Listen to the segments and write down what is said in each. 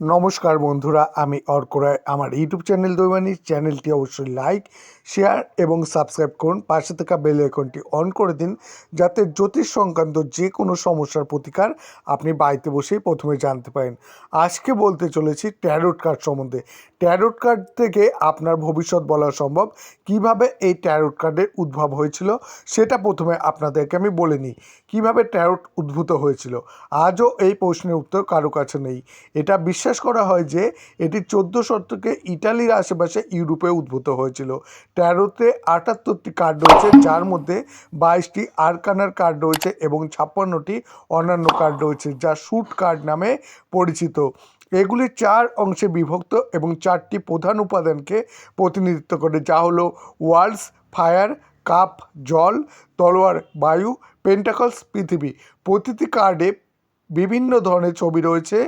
নমস্কার বন্ধুরা, আমি অর্ক রায়। আমার ইউটিউব চ্যানেল দৈবানিক চ্যানেলটি অবশ্যই লাইক, শেয়ার এবং সাবস্ক্রাইব করুন। পাশে থাকা বেল আইকনটি অন করে দিন, যাতে জ্যোতিষ সংক্রান্ত যে কোনো সমস্যার প্রতিকার আপনি বাড়িতে বসেই প্রথমে জানতে পারেন। আজকে বলতে চলেছি ট্যারোট কার্ড সম্বন্ধে। ট্যারোট কার্ড থেকে আপনার ভবিষ্যৎ বলা সম্ভব। কিভাবে এই ট্যারোট কার্ডের উদ্ভব হয়েছিল সেটা প্রথমে আপনাদেরকে আমি বলে নিই। কীভাবে ট্যারোট উদ্ভূত হয়েছিল, আজও এই প্রশ্নের উত্তর কারো কাছে নেই। এটা বিশ্বাস করা হয় যে এটি 14 শতকে ইটালির আশেপাশে ইউরোপে উদ্ভূত হয়েছিল। ট্যারোতে 78টি কার্ড রয়েছে, যার মধ্যে 22টি আরকানার কার্ড রয়েছে এবং 56টি অন্যান্য কার্ড রয়েছে, যা স্যুট কার্ড নামে পরিচিত। এগুলি 4 অংশে বিভক্ত এবং 4টি প্রধান উপাদানকে প্রতিনিধিত্ব করে, যা হলো ওয়ার্ডস ফায়ার, কাপ জল, তলোয়ার বায়ু, পেন্টাকলস পৃথিবী। প্রতিটি কার্ডে বিভিন্ন ধরনের ছবি রয়েছে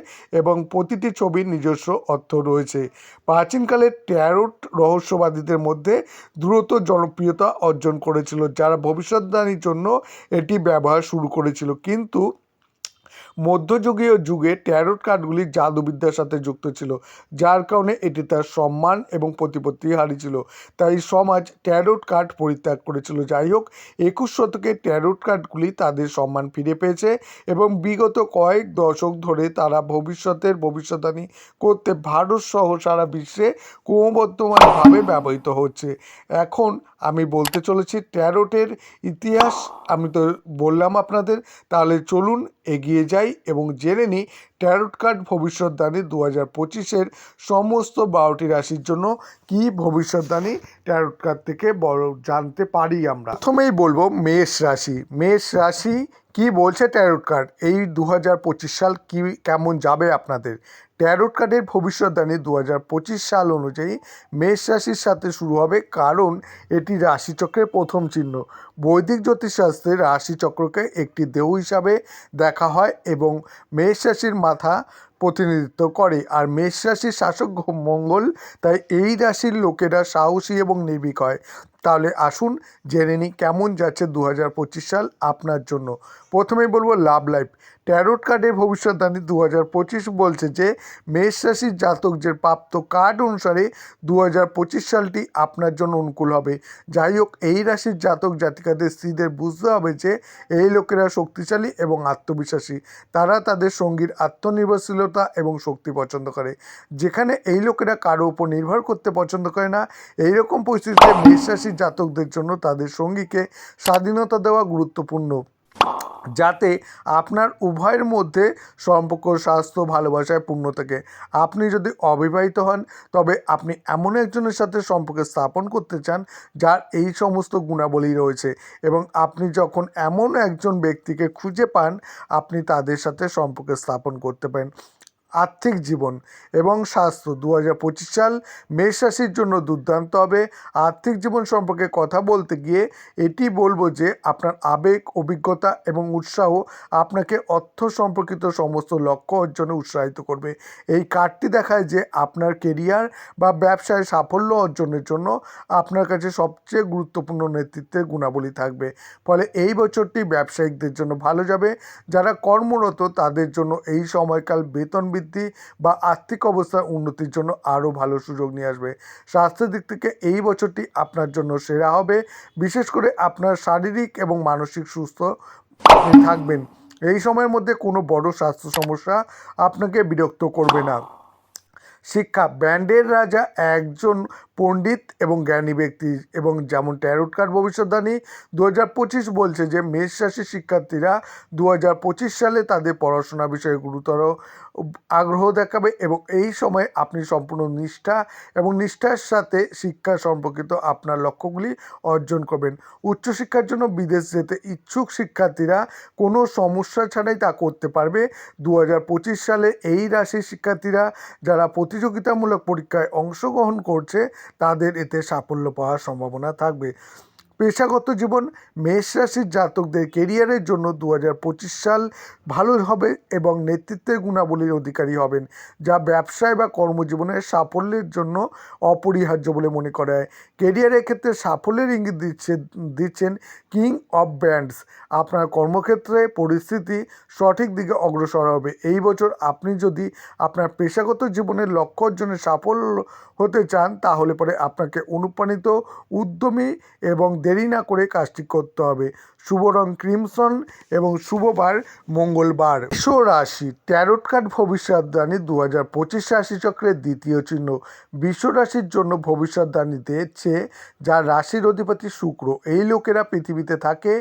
এবং প্রতিটি ছবির নিজস্ব অর্থ রয়েছে। প্রাচীনকালের ট্যারোট রহস্যবাদীদের মধ্যে দ্রুত জনপ্রিয়তা অর্জন করেছিল, যারা ভবিষ্যদ্বাণীর জন্য এটি ব্যবহার শুরু করেছিল। কিন্তু মধ্যযুগীয় যুগে ট্যারোট কার্ডগুলি জাদুবিদ্যার সাথে যুক্ত ছিল, যার কারণে এটি তার সম্মান এবং প্রতিপত্তি হারিয়েছিল। তাই সমাজ ট্যারোট কার্ড পরিত্যাগ করেছিল। যাই হোক, 21 শতকে ট্যারোট কার্ডগুলি তাদের সম্মান ফিরে পেয়েছে এবং বিগত কয়েক দশক ধরে তারা ভবিষ্যতের ভবিষ্যদ্বাণী করতে ভারত সহ সারা বিশ্বে ক্রমবর্ধমানভাবে ব্যবহৃত হচ্ছে। এখন আমি বলতে চলেছি ট্যারোটের ইতিহাস। আমি তো বললাম আপনাদের, তাহলে চলুন এগিয়ে যাই এবং জেনে নিই ট্যারোট কার্ড ভবিষ্যদ্বাণী 2025-এর সমস্ত 12টি রাশির জন্য কি ভবিষ্যদ্বাণী ট্যারোট কার্ড থেকে বড় জানতে পারি আমরা। প্রথমেই বলবো মেষ রাশি। মেষ রাশি কি বলছে ট্যারোট কার্ড, এই 2025 সাল কি কেমন যাবে আপনাদের। ট্যারোট কার্ডের ভবিষ্যদ্বাণী 2025 সাল অনুযায়ী মেষ রাশির সাথে শুরু হবে, কারণ এটি রাশিচক্রের প্রথম চিহ্ন। বৈদিক জ্যোতিষশাস্ত্রে রাশিচক্রকে একটি দেহ হিসাবে দেখা হয় এবং মেষ রাশির মাথা প্রতিনিধিত্ব করে, আর মেষ রাশির শাসক মঙ্গল। তাই এই রাশির লোকেরা সাহসী এবং নির্ভীক হয়। তাহলে আসুন জেনে নিই কেমন যাচ্ছে 2025 সাল আপনার জন্য। প্রথমেই বলবো লাভ লাইফ। ট্যারোট কার্ডের ভবিষ্যদ্বাণী 2025 বলছে যে মেষ রাশির জাতকদের প্রাপ্ত কার্ড অনুসারে 2025 সালটি আপনার জন্য অনুকূল হবে। যাই হোক, এই রাশির জাতক জাতিকাদের স্ত্রীদের বুঝতে হবে যে এই লোকেরা শক্তিশালী এবং আত্মবিশ্বাসী। তারা তাদের সঙ্গীর আত্মনির্ভরশীলতা এবং শক্তি পছন্দ করে, যেখানে এই লোকেরা কারো উপর নির্ভর করতে পছন্দ করে না। এইরকম পরিস্থিতিতে মেষ রাশির জাতকদের জন্য তাদের সঙ্গীকে স্বাধীনতা দেওয়া গুরুত্বপূর্ণ, যাতে আপনার উভয়ের মধ্যে সম্পর্ক স্বাস্থ্য ভালোবাসায় পূর্ণ থাকে। আপনি যদি অবিবাহিত হন, তবে আপনি এমন একজনের সাথে সম্পর্ক স্থাপন করতে চান যার এই সমস্ত গুণাবলী রয়েছে, এবং আপনি যখন এমন একজন ব্যক্তিকে খুঁজে পান, আপনি তাদের সাথে সম্পর্ক স্থাপন করতে পারেন। আর্থিক জীবন এবং স্বাস্থ্য 2025 সাল মেষ রাশির জন্য দুর্দান্ত হবে। আর্থিক জীবন সম্পর্কে কথা বলতে গিয়ে এটি বলবো যে আপনার আবেগ, অভিজ্ঞতা এবং উৎসাহ আপনাকে অর্থ সম্পর্কিত সমস্ত লক্ষ্য অর্জনে উৎসাহিত করবে। এই কার্ডটি দেখায় যে আপনার কেরিয়ার বা ব্যবসায় সাফল্য অর্জনের জন্য আপনার কাছে সবচেয়ে গুরুত্বপূর্ণ নেতৃত্বের গুণাবলী থাকবে। ফলে এই বছরটি ব্যবসায়িকদের জন্য ভালো যাবে। যারা কর্মরত তাদের জন্য এই সময়কাল বেতন বৃদ্ধি বা আর্থিক অবস্থার উন্নতির জন্য আরও ভালো সুযোগ নিয়ে আসবে। স্বাস্থ্যের দিক থেকে এই বছরটি আপনার জন্য সেরা হবে। বিশেষ করে আপনার শারীরিক এবং মানসিক সুস্থ আপনি থাকবেন। এই সময়ের মধ্যে কোনো বড় স্বাস্থ্য সমস্যা আপনাকে বিরক্ত করবে না। শিক্ষা। ব্যান্ডের রাজা একজন পণ্ডিত এবং জ্ঞানী ব্যক্তি, এবং যেমন ট্যারোট কার্ড ভবিষ্যদ্বাণী 2025 বলছে যে মেষ রাশির শিক্ষার্থীরা 2025 সালে তাদের পড়াশোনা বিষয়ে গুরুতর আগ্রহ দেখাবে, এবং এই সময় আপনি সম্পূর্ণ নিষ্ঠা এবং নিষ্ঠার সাথে শিক্ষা সম্পর্কিত আপনার লক্ষ্যগুলি অর্জন করবেন। উচ্চশিক্ষার জন্য বিদেশ যেতে ইচ্ছুক শিক্ষার্থীরা কোনো সমস্যা ছাড়াই তা করতে পারবে। 2025 সালে এই রাশির শিক্ষার্থীরা যারা প্রতিযোগিতামূলক পরীক্ষায় অংশগ্রহণ করছে, তাদের এতে সাফল্য পাওয়ার সম্ভাবনা থাকবে। পেশাগত জীবন, মেষ রাশির জাতকদের কেরিয়ারের জন্য 2025 সাল ভালো হবে এবং নেতৃত্বের গুণাবলীর অধিকারী হবেন, যা ব্যবসায় বা কর্মজীবনের সাফল্যের জন্য অপরিহার্য বলে মনে করা হয়। কেরিয়ারের ক্ষেত্রে সাফল্যের ইঙ্গিত দিচ্ছেন কিং অফ ব্যান্ডস। আপনার কর্মক্ষেত্রে পরিস্থিতি সঠিক দিকে অগ্রসর হবে। এই বছর আপনি যদি আপনার পেশাগত জীবনের লক্ষ্য অর্জনে সফল হতে চান, তাহলে পরে আপনাকে অনুপ্রাণিত, উদ্যমী এবং দেরি না করে কাজটি করতে হবে। শুভ রং ক্রিমসন এবং শুভবার মঙ্গলবার। বৃষ রাশি, ট্যারোট কার্ড ভবিষ্যৎবাণী 2025 রাশিচক্রের দ্বিতীয় চিহ্ন। বৃষ রাশির জন্য ভবিষ্যৎবাণী দিচ্ছে, যার রাশির অধিপতি শুক্র। এই লোকেরা পৃথিবীতে থাকে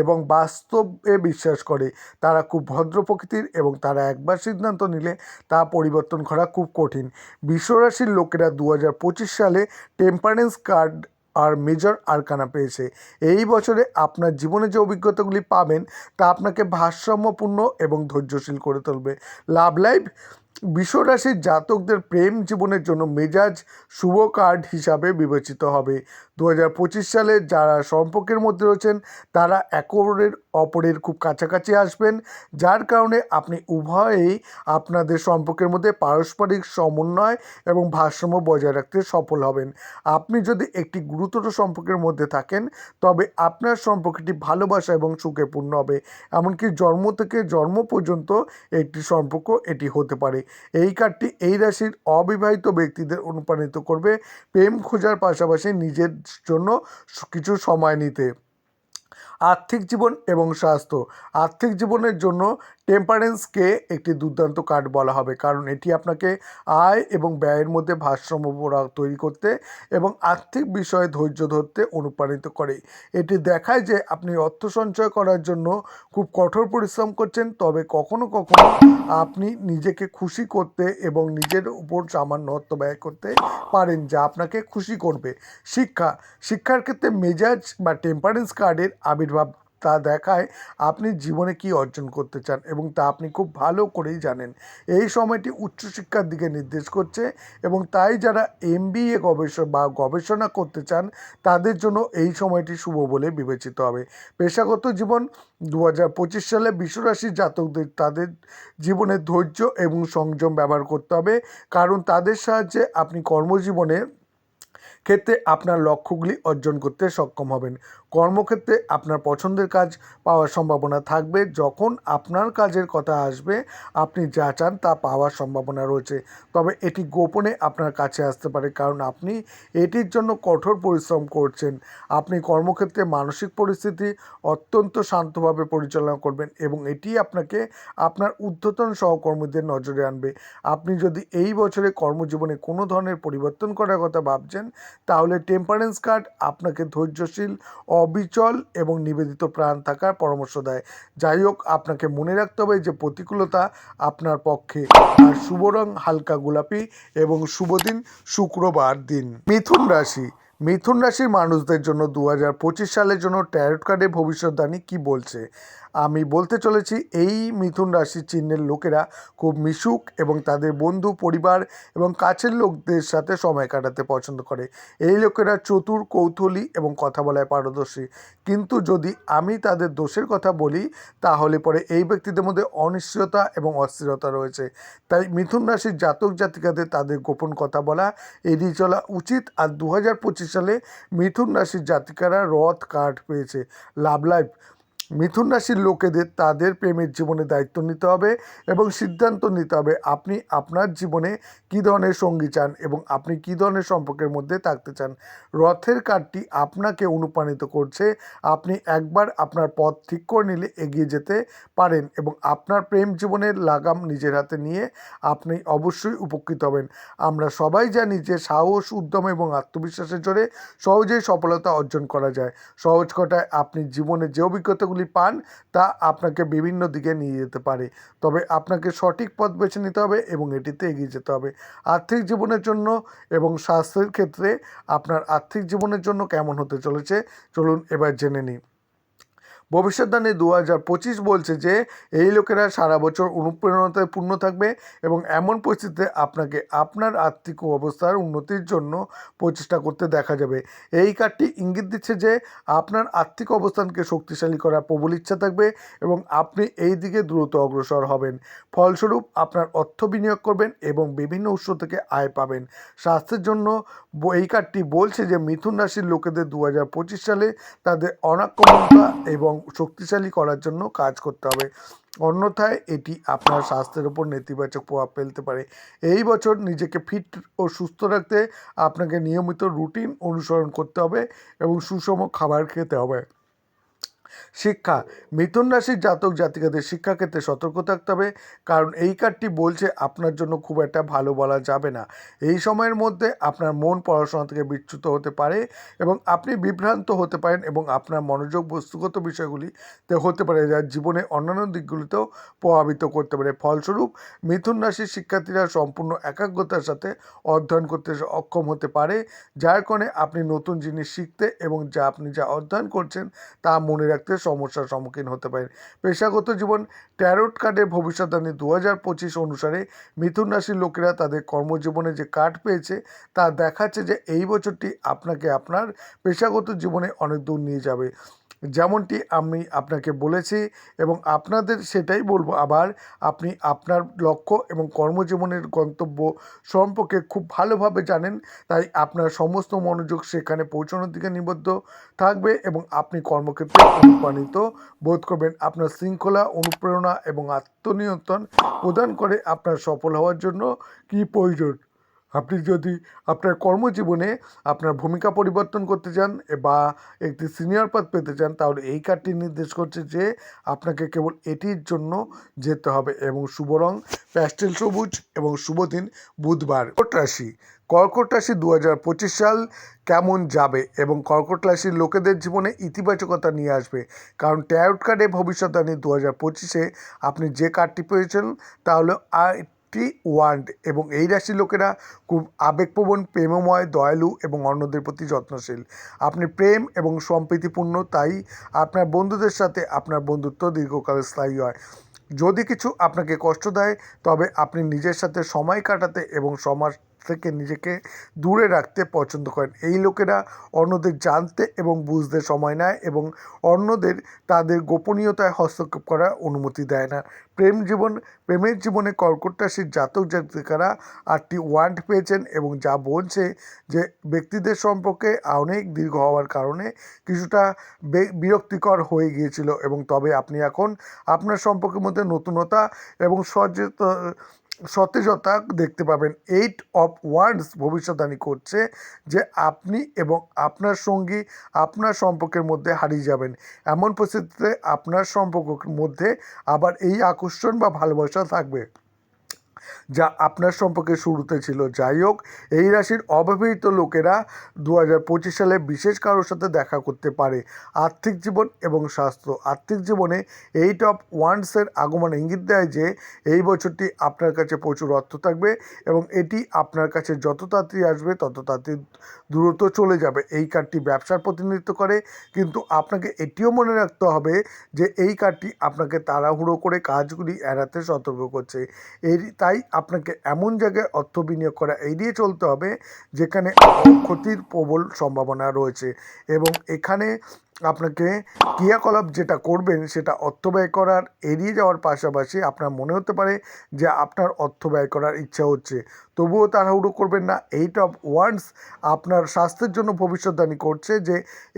এবং বাস্তবে বিশ্বাস করে। তারা খুব ভদ্র প্রকৃতির এবং তারা একবার সিদ্ধান্ত নিলে তা পরিবর্তন করা খুব কঠিন। বৃষ রাশির লোকেরা 2025 সালে টেম্পারেন্স কার্ড আর মেজর আরকানা পেয়েছে। এই বছরে আপনার জীবনে যে অভিজ্ঞতাগুলি পাবেন তা আপনাকে ভারসাম্যপূর্ণ এবং ধৈর্যশীল করে তুলবে। লাভ লাইফ, বৃষ রাশির জাতকদের প্রেম জীবনের জন্য মেজাজ শুভ কার্ড হিসাবে বিবেচিত হবে। 2025 সালে যারা সম্পর্কের মধ্যে রয়েছেন তারা অপরের খুব কাছাকাছি আসবেন, যার কারণে আপনি উভয়েই আপনাদের সম্পর্কের মধ্যে পারস্পরিক সমন্বয় এবং ভারসাম্য বজায় রাখতে সফল হবেন। আপনি যদি একটি গুরুতর সম্পর্কের মধ্যে থাকেন, তবে আপনার সম্পর্কটি ভালোবাসা এবং সুখে পূর্ণ হবে। এমনকি জন্ম থেকে জন্ম পর্যন্ত একটি সম্পর্ক এটি হতে পারে। এই কার্ডটি এই রাশির অবিবাহিত ব্যক্তিদের অনুপ্রাণিত করবে প্রেম খোঁজার পাশাপাশি নিজের জন্য কিছু সময় নিতে। আর্থিক জীবন এবং স্বাস্থ্য, আর্থিক জীবনের জন্য টেম্পারেন্সকে একটি দুর্দান্ত কার্ড বলা হবে, কারণ এটি আপনাকে আয় এবং ব্যয়ের মধ্যে ভারসাম্য তৈরি করতে এবং আর্থিক বিষয়ে ধৈর্য ধরতে অনুপ্রাণিত করে। এটি দেখায় যে আপনি অর্থ সঞ্চয় করার জন্য খুব কঠোর পরিশ্রম করছেন, তবে কখনো কখনো আপনি নিজেকে খুশি করতে এবং নিজের উপর সামান্য অর্থ ব্যয় করতে পারেন, যা আপনাকে খুশি করবে। শিক্ষার ক্ষেত্রে মেজাজ বা টেম্পারেন্স কার্ডের আবির্ভাব তা দেখায় আপনি জীবনে কি অর্জন করতে চান এবং তা আপনি খুব ভালো করেই জানেন। এই সময়টি উচ্চশিক্ষার দিকে নির্দেশ করছে এবং তাই যারা MBA গবেষণা করতে চান তাদের জন্য এই সময়টি শুভ বলে বিবেচিত হবে। পেশাগত জীবন, 2025 সালে বৃষ রাশির জাতকদের তাদের জীবনে ধৈর্য এবং সংযম ব্যবহার করতে হবে, কারণ তাদের সাহায্যে আপনি কর্মজীবনে ক্ষেত্রে আপনার লক্ষ্যগুলি অর্জন করতে সক্ষম হবেন। কর্মক্ষেত্রে আপনার পছন্দের কাজ পাওয়ার সম্ভাবনা থাকবে। যখন আপনার কাজের কথা আসবে, আপনি যা চান তা পাওয়ার সম্ভাবনা রয়েছে, তবে এটি গোপনে আপনার কাছে আসতে পারে, কারণ আপনি এটির জন্য কঠোর পরিশ্রম করছেন। আপনি কর্মক্ষেত্রে মানসিক পরিস্থিতি অত্যন্ত শান্তভাবে পরিচালনা করবেন এবং এটি আপনাকে আপনার ঊর্ধ্বতন সহকর্মীদের নজরে আনবে। আপনি যদি এই বছরে কর্মজীবনে কোনো ধরনের পরিবর্তন করার কথা ভাবছেন, তাহলে টেম্পারেন্স কার্ড আপনাকে ধৈর্যশীল, অবিচল এবং নিবেদিত প্রাণ থাকার পরামর্শ দেয়। যাই হোক, আপনাকে মনে রাখতে হবে যে প্রতিকূলতা আপনার পক্ষে। আর শুভ রং হালকা গোলাপি এবং শুভ দিন শুক্রবার দিন। মিথুন রাশির মানুষদের জন্য 2025 সালের জন্য ট্যারোট কার্ডের ভবিষ্যৎবাণী কী বলছে আমি বলতে চলেছি। এই মিথুন রাশির চিহ্নের লোকেরা খুব মিশুক এবং তাদের বন্ধু, পরিবার এবং কাছের লোকদের সাথে সময় কাটাতে পছন্দ করে। এই লোকেরা চতুর, কৌতূহলী এবং কথা বলায় পারদর্শী। কিন্তু যদি আমি তাদের দোষের কথা বলি, তাহলে পরে এই ব্যক্তিদের মধ্যে অনিশ্চয়তা এবং অস্থিরতা রয়েছে। তাই মিথুন রাশির জাতক জাতিকাদের তাদের গোপন কথা বলা এড়িয়ে চলা উচিত। আর 2025 সালে মিথুন রাশির জাতিকারা রথ কার্ড পেয়েছে। লাভ লাইফ, মিথুন রাশির লোকেদের তাদের প্রেমের জীবনে দায়িত্ব নিতে হবে এবং সিদ্ধান্ত নিতে হবে আপনি আপনার জীবনে কী ধরনের সঙ্গী চান এবং আপনি কী ধরনের সম্পর্কের মধ্যে থাকতে চান। রথের কার্ডটি আপনাকে অনুপ্রাণিত করছে। আপনি একবার আপনার পথ ঠিক করে নিলে এগিয়ে যেতে পারেন এবং আপনার প্রেম জীবনের লাগাম নিজের হাতে নিয়ে আপনি অবশ্যই উপকৃত হবেন। আমরা সবাই জানি যে সাহস, উদ্যম এবং আত্মবিশ্বাসের জোরে সহজেই সফলতা অর্জন করা যায়। সহজ কথায়, আপনি জীবনে যে অভিজ্ঞতাগুলি পান তা আপনাকে বিভিন্ন দিকে নিয়ে যেতে পারে, তবে আপনাকে সঠিক পথ বেছে নিতে হবে এবং এটিতে এগিয়ে যেতে হবে। আর্থিক জীবনের জন্য এবং স্বাস্থ্যের ক্ষেত্রে আপনার আর্থিক জীবনের জন্য কেমন হতে চলেছে, চলুন এবার জেনে নিই। ভবিষ্যদ্বাণী 2025 বলছে যে এই লোকেরা সারা বছর অনুপ্রেরণায় পূর্ণ থাকবে এবং এমন পরিস্থিতিতে আপনাকে আপনার আর্থিক অবস্থার উন্নতির জন্য প্রচেষ্টা করতে দেখা যাবে। এই কার্ডটি ইঙ্গিত দিচ্ছে যে আপনার আর্থিক অবস্থানকে শক্তিশালী করার প্রবল ইচ্ছা থাকবে এবং আপনি এই দিকে দ্রুত অগ্রসর হবেন। ফলস্বরূপ আপনার অর্থ বিনিয়োগ করবেন এবং বিভিন্ন উৎস থেকে আয় পাবেন। স্বাস্থ্যের জন্য এই কার্ডটি বলছে যে মিথুন রাশির লোকেদের 2025 সালে তাদের অনাক্রমণতা এবং শক্তিশালী করার জন্য কাজ করতে হবে, অন্যথায় এটি আপনার স্বাস্থ্যের উপর নেতিবাচক প্রভাব ফেলতে পারে। এই বছর নিজেকে ফিট ও সুস্থ রাখতে আপনাকে নিয়মিত রুটিন অনুসরণ করতে হবে এবং সুষম খাবার খেতে হবে। শিক্ষা, মিথুন রাশির জাতক জাতিকাদের শিক্ষাক্ষেত্রে সতর্ক থাকতে হবে, কারণ এই কার্ডটি বলছে আপনার জন্য খুব একটা ভালো বলা যাবে না। এই সময়ের মধ্যে আপনার মন পড়াশোনা থেকে বিচ্যুত হতে পারে এবং আপনি বিভ্রান্ত হতে পারেন এবং আপনার মনোযোগ বস্তুগত বিষয়গুলিতে হতে পারে, যা জীবনে অন্যান্য দিকগুলিতেও প্রভাবিত করতে পারে। ফলস্বরূপ মিথুন রাশির শিক্ষার্থীরা সম্পূর্ণ একাগ্রতার সাথে অধ্যয়ন করতে অক্ষম হতে পারে, যার কারণে আপনি নতুন জিনিস শিখতে এবং আপনি যা অধ্যয়ন করছেন তা মনে রাখতে সমস্যার সম্মুখীন হতে পারেন। পেশাগত জীবন, ট্যারোট কার্ডের ভবিষ্যদ্বাণী 2025 অনুসারে মিথুন রাশির লোকেরা তাদের কর্মজীবনে যে কার্ড পেয়েছে তা দেখাচ্ছে যে এই বছরটি আপনাকে আপনার পেশাগত জীবনে অনেক দূর নিয়ে যাবে, যেমনটি আমি আপনাকে বলেছি এবং আপনাদের সেটাই বলবো আবার। আপনি আপনার লক্ষ্য এবং কর্মজীবনের গন্তব্য সম্পর্কে খুব ভালোভাবে জানেন, তাই আপনার সমস্ত মনোযোগ সেখানে পৌঁছানোর দিকে নিবদ্ধ থাকবে এবং আপনি কর্মক্ষেত্রে অনুপ্রাণিত বোধ করবেন। আপনার শৃঙ্খলা, অনুপ্রেরণা এবং আত্মনিয়ন্ত্রণ প্রদান করে আপনার সফল হওয়ার জন্য কী প্রয়োজন। আপনি যদি আপনার কর্মজীবনে আপনার ভূমিকা পরিবর্তন করতে চান বা একটি সিনিয়র পদ পেতে চান, তাহলে এই কার্ডটি নির্দেশ করছে যে আপনাকে কেবল এটির জন্য যেতে হবে। এবং শুভ রং প্যাস্টেল সবুজ এবং শুভ দিন বুধবার। কর্কট রাশি, কর্কট রাশি 2025 সাল কেমন যাবে এবং কর্কট রাশির লোকেদের জীবনে ইতিবাচকতা নিয়ে আসবে, কারণ ট্যারোট কার্ডে ভবিষ্যদ্বাণী 2025-এ আপনি যে কার্ডটি পেয়েছেন তা হলো ওয়ান্ড এবং এই রাশির লোকেরা খুব আবেগপ্রবণ, প্রেমময়, দয়ালু এবং অন্যদের প্রতি যত্নশীল। আপনি প্রেম এবং সম্প্রীতিপূর্ণ, তাই আপনার বন্ধুদের সাথে আপনার বন্ধুত্ব দীর্ঘকাল স্থায়ী হয়। যদি কিছু আপনাকে কষ্ট দেয় তবে আপনি নিজের সাথে সময় কাটাতে এবং সমাজ থেকে নিজেকে দূরে রাখতে পছন্দ করেন। এই লোকেরা অন্যদের জানতে এবং বুঝতে সময় নেয় এবং অন্যদের তাদের গোপনীয়তায় হস্তক্ষেপ করার অনুমতি দেয় না। প্রেমের জীবনে কর্কট রাশির জাতক জাতিকারা 8টি ওয়ান্ড পেয়েছেন এবং যা বলছে যে ব্যক্তিদের সম্পর্কে অনেক দীর্ঘ হওয়ার কারণে কিছুটা বিরক্তিকর হয়ে গিয়েছিল, এবং তবে আপনি এখন আপনার সম্পর্কের মধ্যে নতুনতা এবং সতেজতা দেখতে পাবেন। 8 অফ ওয়ান্ডস ভবিষ্যদ্বাণী করছে যে আপনি এবং আপনার সঙ্গী আপনার সম্পর্কের মধ্যে হারিয়ে যাবেন। এমন পরিস্থিতিতে আপনার সম্পর্কের মধ্যে আবার এই আকর্ষণ বা ভালোবাসা থাকবে যা আপনার সম্পর্কে শুরুতে ছিল। যাই হোক, এই রাশির অবিবাহিত লোকেরা 2025 সালে বিশেষ কারোর সাথে দেখা করতে পারে। আর্থিক জীবন এবং স্বাস্থ্য, আর্থিক জীবনে 8 অফ ওয়ান্ডসের আগমন ইঙ্গিত দেয় যে এই বছরটি আপনার কাছে প্রচুর অর্থ থাকবে এবং এটি আপনার কাছে যত তাড়াতাড়ি আসবে তত তাড়াতাড়ি দ্রুত চলে যাবে। এই কার্ডটি ব্যবসার প্রতিনিধিত্ব করে, কিন্তু আপনাকে এটিও মনে রাখতে হবে যে এই কার্ডটি আপনাকে তাড়াহুড়ো করে কাজগুলি এড়াতে সতর্ক করছে। তাই আপনাকে এমন জায়গায় অর্থ বিনিয়োগ করা এড়িয়ে চলতে হবে যেখানে ক্ষতির প্রবল সম্ভাবনা রয়েছে, এবং এখানে আপনাকে ক্রিয়াকলাপ যেটা করবেন সেটা অর্থ ব্যয় করার এড়িয়ে যাওয়ার পাশাপাশি আপনার মনে হতে পারে যে আপনার অর্থ ব্যয় করার ইচ্ছা হচ্ছে, তবুও তাড়াহুড়ো করবেন না। 8 অফ ওয়ান্ডস আপনার স্বাস্থ্যের জন্য ভবিষ্যদ্বাণী করছে যে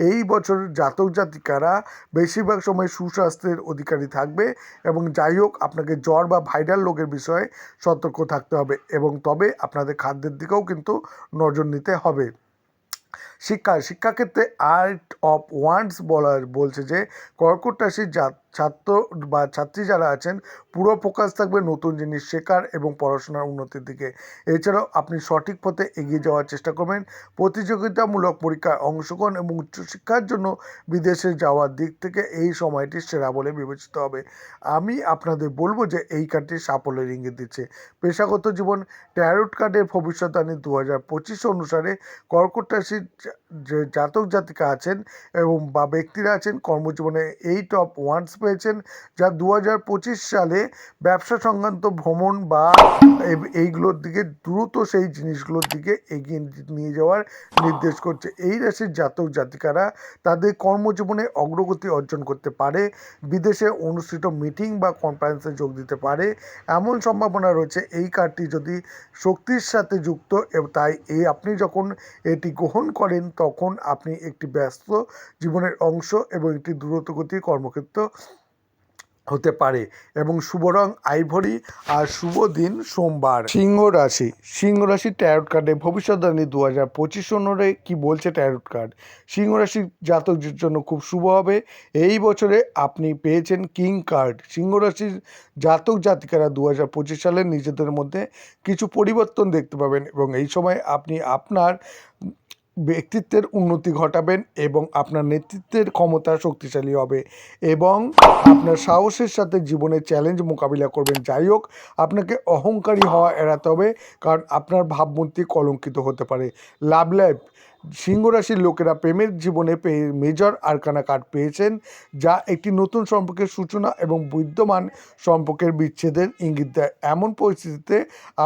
এই বছর জাতক জাতিকারা বেশিরভাগ সময় সুস্বাস্থ্যের অধিকারী থাকবে, এবং যাই হোক আপনাকে জ্বর বা ভাইরাল রোগের বিষয়ে সতর্ক থাকতে হবে, এবং তবে আপনাদের খাদ্যের দিকেও কিন্তু নজর নিতে হবে। শিক্ষাক্ষেত্রে 8 অফ ওয়ান্ডস বলছে যে কর্কট রাশির ছাত্র বা ছাত্রী যারা আছেন পুরো ফোকাস থাকবে নতুন জিনিস শেখার এবং পড়াশোনার উন্নতির দিকে। এছাড়াও আপনি সঠিক পথে এগিয়ে যাওয়ার চেষ্টা করবেন। প্রতিযোগিতামূলক পরীক্ষায় অংশগ্রহণ এবং উচ্চশিক্ষার জন্য বিদেশে যাওয়ার দিক থেকে এই সময়টি সেরা বলে বিবেচিত হবে। আমি আপনাদের বলবো যে এই কার্ডটি সাফল্যের ইঙ্গিত দিচ্ছে। পেশাগত জীবন, ট্যারোট কার্ডের ভবিষ্যদ্বাণী 2025 অনুসারে কর্কট রাশির যে জাতক জাতিকা আছেন এবং বা ব্যক্তিরা আছেন কর্মজীবনে 8 অফ ওয়ান্ডস পেয়েছেন, যা 2025 সালে ব্যবসা সংক্রান্ত ভ্রমণ বা এইগুলোর দিকে দ্রুত সেই জিনিসগুলোর দিকে এগিয়ে নিয়ে যাওয়ার নির্দেশ করছে। এই রাশির জাতক জাতিকারা তাদের কর্মজীবনে অগ্রগতি অর্জন করতে পারে, বিদেশে অনুষ্ঠিত মিটিং বা কনফারেন্সে যোগ দিতে পারে এমন সম্ভাবনা রয়েছে এই কার্ডটি যদি শক্তির সাথে যুক্ত। এবং তাই আপনি যখন এটি গ্রহণ করেন তখন আপনি একটি ব্যস্ত জীবনের অংশ এবং একটি দ্রুতগতির কর্মক্ষেত্র হতে পারে। এবং শুভ রং আইভরি আর শুভ দিন সোমবার। সিংহ রাশি ট্যারোট কার্ডে ভবিষ্যদ্বাণী 2025 অনুযায়ী কি বলছে ট্যারোট কার্ড? সিংহ রাশির জাতকদের জন্য খুব শুভ হবে। এই বছরে আপনি পেয়েছেন কিং কার্ড। সিংহ রাশির জাতক জাতিকারা 2025 সালে নিজেদের মধ্যে কিছু পরিবর্তন দেখতে পাবেন এবং এই সময় আপনি আপনার ব্যক্তিত্বের উন্নতি ঘটাবেন এবং আপনার নেতৃত্বের ক্ষমতা শক্তিশালী হবে এবং আপনার সাহসের সাথে জীবনের চ্যালেঞ্জ মোকাবিলা করবেন। যাই হোক, আপনাকে অহংকারী হওয়া এড়াতে হবে, কারণ আপনার ভাবমূর্তি কলঙ্কিত হতে পারে। লাভ লাইফ, সিংহ রাশির লোকেরা প্রেমের জীবনে মেজর আরকানা কার্ড পেয়েছেন, যা একটি নতুন সম্পর্কের সূচনা এবং বিদ্যমান সম্পর্কের বিচ্ছেদের ইঙ্গিত দেয়। এমন পরিস্থিতিতে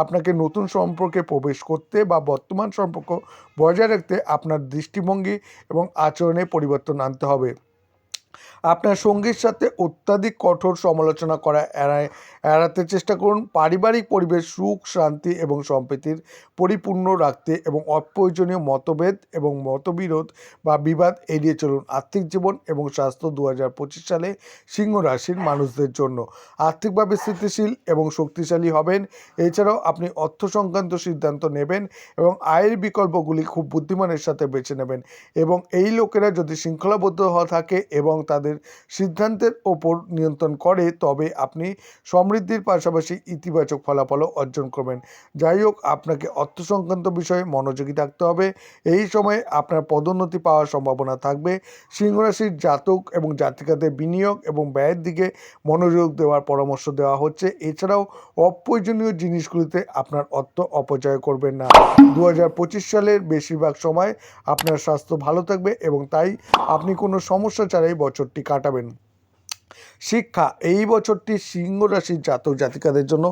আপনাকে নতুন সম্পর্কে প্রবেশ করতে বা বর্তমান সম্পর্ক বজায় রাখতে আপনার দৃষ্টিভঙ্গি এবং আচরণে পরিবর্তন আনতে হবে। আপনার সঙ্গীর সাথে অত্যাধিক কঠোর সমালোচনা করা এড়াতে চেষ্টা করুন। পারিবারিক পরিবেশ সুখ, শান্তি এবং সম্প্রীতির পরিপূর্ণ রাখতে এবং অপ্রয়োজনীয় মতভেদ এবং মতবিরোধ বা বিবাদ এড়িয়ে চলুন। আর্থিক জীবন এবং স্বাস্থ্য 2025 সালে সিংহ রাশির মানুষদের জন্য আর্থিকভাবে স্থিতিশীল এবং শক্তিশালী হবেন। এছাড়াও আপনি অর্থ সংক্রান্ত সিদ্ধান্ত নেবেন এবং আয়ের বিকল্পগুলি খুব বুদ্ধিমানের সাথে বেছে নেবেন। এবং এই লোকেরা যদি শৃঙ্খলাবদ্ধ থাকে এবং তাদের সিদ্ধান্তের ওপর নিয়ন্ত্রণ করে, তবে আপনি সমৃদ্ধির পাশাপাশি ইতিবাচক ফলাফলও অর্জন করবেন। যাই হোক, আপনাকে অর্থ সংক্রান্ত বিষয়ে মনোযোগী থাকতে হবে। এই সময়ে আপনার পদোন্নতি পাওয়ার সম্ভাবনা থাকবে। সিংহ রাশির জাতক এবং জাতিকাদের বিনিয়োগ এবং ব্যয়ের দিকে মনোযোগ দেওয়ার পরামর্শ দেওয়া হচ্ছে। এছাড়াও অপ্রয়োজনীয় জিনিসগুলিতে আপনার অর্থ অপচয় করবেন না। 2025 সালের বেশিরভাগ সময় আপনার স্বাস্থ্য ভালো থাকবে এবং তাই আপনি কোনো সমস্যা ছাড়াই বছরটি কাটাবেন। শিক্ষা, এই বছরটি সিংহ রাশির জাতক জাতিকাদের জন্য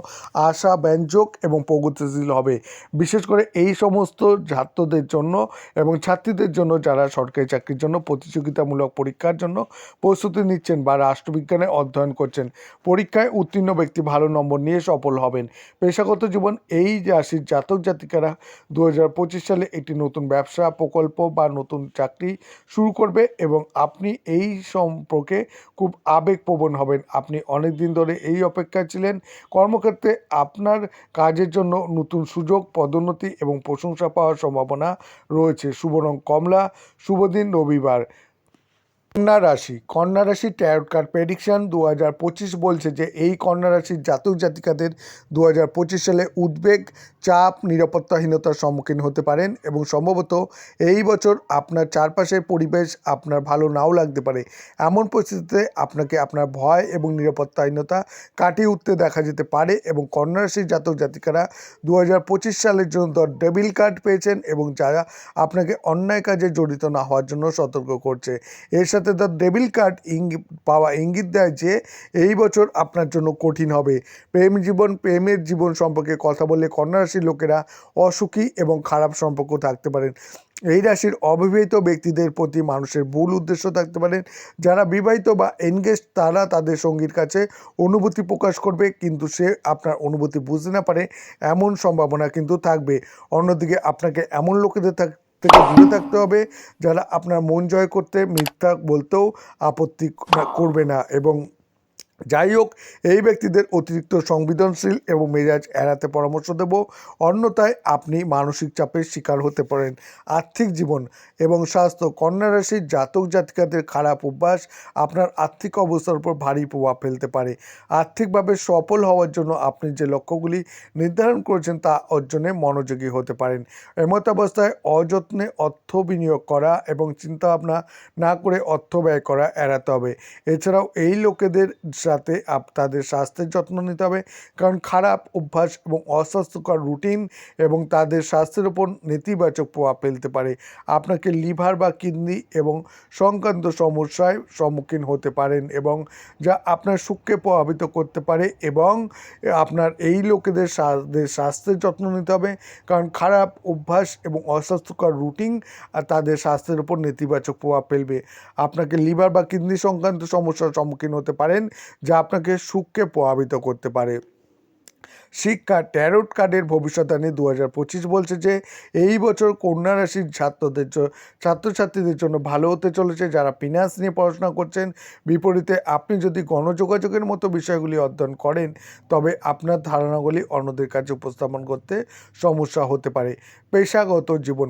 আশাব্যঞ্জক এবং প্রগতিশীল হবে, বিশেষ করে এই সমস্ত ছাত্রদের জন্য এবং ছাত্রীদের জন্য যারা সরকারি চাকরির জন্য প্রতিযোগিতামূলক পরীক্ষার জন্য প্রস্তুতি নিচ্ছেন বা রাষ্ট্রবিজ্ঞানে অধ্যয়ন করছেন। পরীক্ষায় উত্তীর্ণ ব্যক্তি ভালো নম্বর নিয়ে সফল হবেন। পেশাগত জীবন, এই রাশির জাতক জাতিকারা 2025 সালে একটি নতুন ব্যবসা প্রকল্প বা নতুন চাকরি শুরু করবে এবং আপনি এই সম্পর্কে খুব আবেগপ্রবণ হবেন। আপনি অনেক দিন ধরে এই অপেক্ষায় ছিলেন। কর্মক্ষেত্রে আপনার কাজের জন্য নতুন সুযোগ, পদোন্নতি এবং প্রশংসা পাওয়ার সম্ভাবনা রয়েছে। শুভ রং কমলা, শুভ দিন রবিবার। কন্যা রাশি ট্যারোট কার্ড প্রেডিকশন 2025 বলছে যে এই কন্যা রাশির জাতক জাতিকাদের 2025 সালে উদ্বেগ, চাপ, নিরাপত্তাহীনতার সম্মুখীন হতে পারেন এবং সম্ভবত এই বছর আপনার চারপাশের পরিবেশ আপনার ভালো নাও লাগতে পারে। এমন পরিস্থিতিতে আপনাকে আপনার ভয় এবং নিরাপত্তাহীনতা কাটিয়ে উঠতে দেখা যেতে পারে এবং কন্যা রাশির জাতক জাতিকারা 2025 সালের জন্য দ্য ডেভিল কার্ড পেয়েছেন এবং যারা আপনাকে অন্যায় কাজে জড়িত না হওয়ার জন্য সতর্ক করছে। এর সাথে দ্য ডেভিল কার্ড ইঙ্গিত দেয় যে এই বছর আপনার জন্য কঠিন হবে। প্রেমের জীবন সম্পর্কে কথা বললে কন্যা রাশির লোকেরা অসুখী এবং খারাপ সম্পর্ক থাকতে পারেন। এই রাশির অবিবাহিত ব্যক্তিদের প্রতি মানুষের ভুল উদ্দেশ্য থাকতে পারেন। যারা বিবাহিত বা এনগেজ তারা তাদের সঙ্গীর কাছে অনুভূতি প্রকাশ করবে, কিন্তু সে আপনার অনুভূতি বুঝতে না পারে এমন সম্ভাবনা কিন্তু থাকবে। অন্যদিকে আপনাকে এমন লোকেদের থেকে দূরে থাকতে হবে যারা আপনার মন জয় করতে মিথ্যা বলতেও আপত্তি করবে না এবং যাই হোক, এই ব্যক্তিদের অতিরিক্ত সংবেদনশীল এবং মেজাজ এড়াতে পরামর্শ দেব, অন্যথায় আপনি মানসিক চাপের শিকার হতে পারেন। আর্থিক জীবন এবং স্বাস্থ্য, কন্যা রাশির জাতক জাতিকাদের খারাপ অভ্যাস আপনার আর্থিক অবস্থার উপর ভারী প্রভাব ফেলতে পারে। আর্থিকভাবে সফল হওয়ার জন্য আপনি যে লক্ষ্যগুলি নির্ধারণ করেছেন তা অর্জনে মনোযোগী হতে পারেন। এমতাবস্থায় অযত্নে অর্থ বিনিয়োগ করা এবং চিন্তাভাবনা না করে অর্থ ব্যয় করা এড়াতে হবে। এছাড়াও এই লোকেদের সাথে তাদের স্বাস্থ্যের যত্ন নিতে হবে, কারণ খারাপ অভ্যাস এবং অস্বাস্থ্যকর রুটিন এবং তাদের স্বাস্থ্যের উপর নেতিবাচক প্রভাব ফেলতে পারে। আপনাকে লিভার বা কিডনি এবং সংক্রান্ত সমস্যায় সম্মুখীন হতে পারেন এবং যা আপনার সুখকে প্রভাবিত করতে পারে। এবং আপনার এই লোকেদের স্বাস্থ্যের যত্ন নিতে হবে, কারণ খারাপ অভ্যাস এবং অস্বাস্থ্যকর রুটিন তাদের স্বাস্থ্যের উপর নেতিবাচক প্রভাব ফেলবে। আপনাকে লিভার বা কিডনি সংক্রান্ত সমস্যার সম্মুখীন হতে পারেন, যা আপনাকে সুখকে প্রভাবিত করতে পারে। শিক্ষা, ট্যারোট কার্ডের ভবিষ্যদ্বাণী 2025 বলছে যে এই বছর কন্যা রাশির ছাত্রছাত্রীদের জন্য ভালো হতে চলেছে যারা ফিনান্স নিয়ে পড়াশোনা করছেন। বিপরীতে আপনি যদি গণযোগাযোগের মতো বিষয়গুলি অধ্যয়ন করেন, তবে আপনার ধারণাগুলি অন্যদের কাছে উপস্থাপন করতে সমস্যা হতে পারে।